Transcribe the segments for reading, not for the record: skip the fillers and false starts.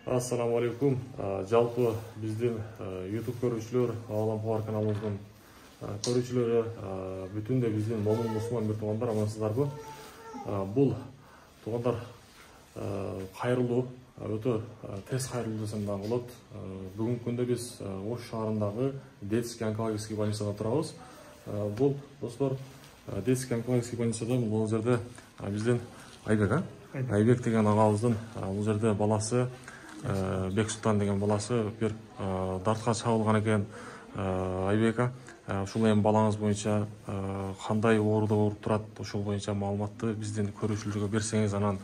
Assalamu алейкум. Жалпы биздин YouTube көрүүчүлөр, Алам Пуар каналыбыздын көрүүчүлөрү, бүтүндө биздин момун мусулман бир туугандар амансыздарбы? Бул туугандар кайрылуу, өтө тез кайрылуу десем да болот. Бүгүнкү күндө биз Ош шаарындагы детский онкологический больницада турабыз. Бул достор детский онкологический больницада бул жерде биздин Айбек деген агабыздын бул жерде баласы Бексултан деген баласы бир дартка чабылган экен. Айбека, ушул эми балаңыз боюнча кандай ооруда ооруп турат, ошол боюнча маалыматты биздин көрүүчүлөргө берсеңиз, анан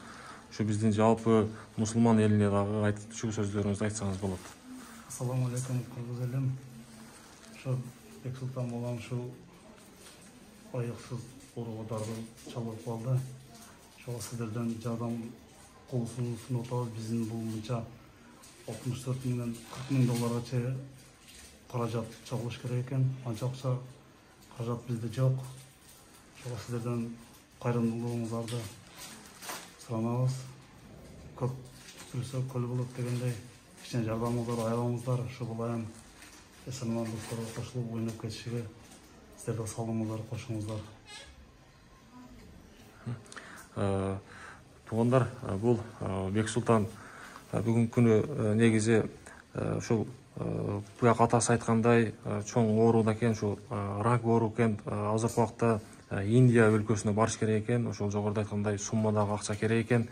ушу биздин жалпы мусулман элине дагы айтчу сөздөрүңүздү айтсаңыз болот. Ассаламу алейкум, кыргыз элим. Ошо Бексултан балам ушул айыксыз оорубарды чабылып калды. Ошого сиздерден жардам колусун сунуп атабыз. Биздин бул мынча 64 миңден 40 миң долларга чейин каражат чабылыш керек экен. Анча акча каражат бизде жок. Ошого сиздерден кайрымдуулугуңуздарды суранабыз. Көп сүрсө көл болот дегендей, кичине жардамыңыздарды аябаңыздар. Ушу булайым эсенман досторго кошулуп ойноп кетишиге сиздер да салымыңыздарды кошуңуздар. Туугандар, бул Бексултан бүгүнкү күнү негизи ушул буяк атасы айткандай чоң ооруда экен, ушул рак оору экен. Азыркы убакта Индия өлкөсүнө барыш керек экен. Ошол жогоруда айткандай суммадагы акча керек экен.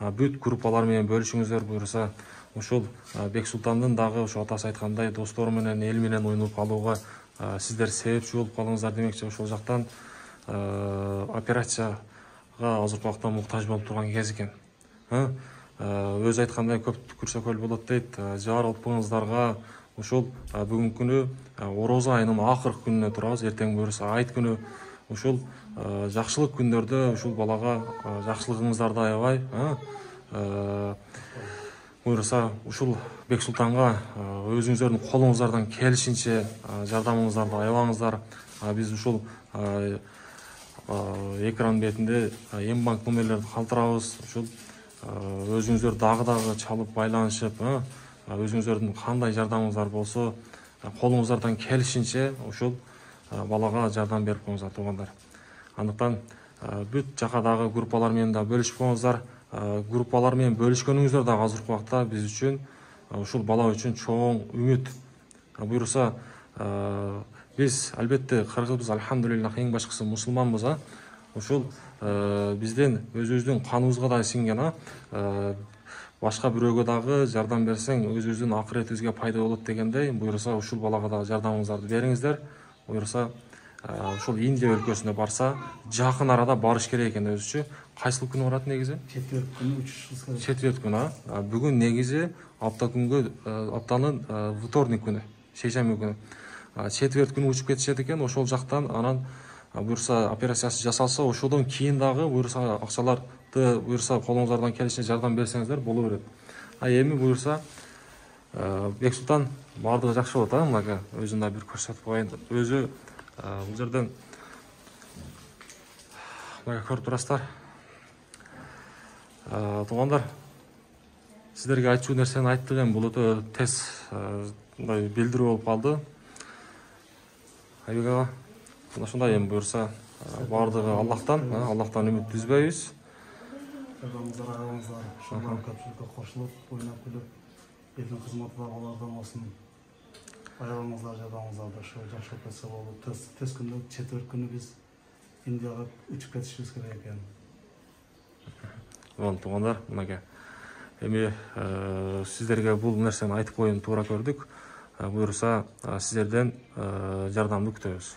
Бүт группалар менен бөлүшүңүздөр, буюрса ушул Бексултандын дагы ошо атасы айткандай достору менен, эл менен ойноп калууга сиздер себепчи болуп калдыңыздар демекчи. Ошол жактан операцияга азыркы убакта муктаж болуп турган кез экен. Өзү айткандай көп түкүрсө көл болот дейт. Жалпыңыздарга ушул бүгүнкү күнү Орозо айынын акыркы күнүнө турабыз. Эртең буюрса айт күнү ушул жакшылык күндөрдө ушул балага жакшылыгыңыздарды аябай, буюрса ушул Бексултанга өзүңүздөрдүн колуңуздардан келишинче жардамыңыздарды аябаңыздар. Биз ушул экран бетинде Эмбанк номерлерди калтырабыз. Ушул өзүңүздөр дагы чалып байланышып, өзүңүздөрдүн кандай жардамыңыздар болсо, колуңуздардан келишинче ушул балага жардам берип коюңуздар туугандар. Андыктан бүт жакадагы группалар менен да бөлүшүп коюңуздар. Группалар менен бөлүшкөнүңүздөр дагы азыркы убакта биз үчүн, ушул бала үчүн чоң үмүт. Буюрса биз албетте кыргызбыз, алхамдулиллах, эң башкысы мусулманбыз. Ушул биздин өзүбүздүн каныбызга да сиңген, башка бирөөгө дагы жардам берсең өзүбүздүн акыретибизге пайда болот дегендей, буюрса ушул балага дагы жардамыңыздарды бериңиздер. Буюрса ушул Индия өлкөсүнө барса, жакын арада барыш керек экен өзүчү. Кайсыл күнү барат негизи? Четверг күнү учушубуз керек. Четверг күнү. Бүгүн негизи аптанын вторник күнү, шейшемби күнү. Четверг күнү учуп кетишет экен. Ошол жактан анан буюрса операциясы жасалса, ошодон кийин дагы буюрса акчаларды буюрса колуңуздардан келишинче жардам берсеңиздер боло берет. Эми буюрса Бексултан баардыгы жакшы болот, мынага өзүн да бир көрсөтүп коеюн. Өзү бул жерден мынага көрүп турасыздар. Туугандар, сиздерге айтчу нерсени айттык, эми бул өтө тез мындай билдирүү болуп калды. Айбек ага, ушундай эми буюрса баардыгы Аллахтан үмүт үзбөйбүз. Жардамыңыздар аябаңыздар. Ушундай көпчүлүккө кошулуп, ойноп күлүп, элдин кызматындагылардан болсун. Аябаңыздар жардамыңыздарды. Ошо жакшы операция болуп, тез күндө четверг күнү биз Индияга учуп кетишибиз керек экен. Туугандар, мынага эми сиздерге бул нерсени айтып коюуну туура көрдүк. Буюрса сиздерден жардамды күтөбүз.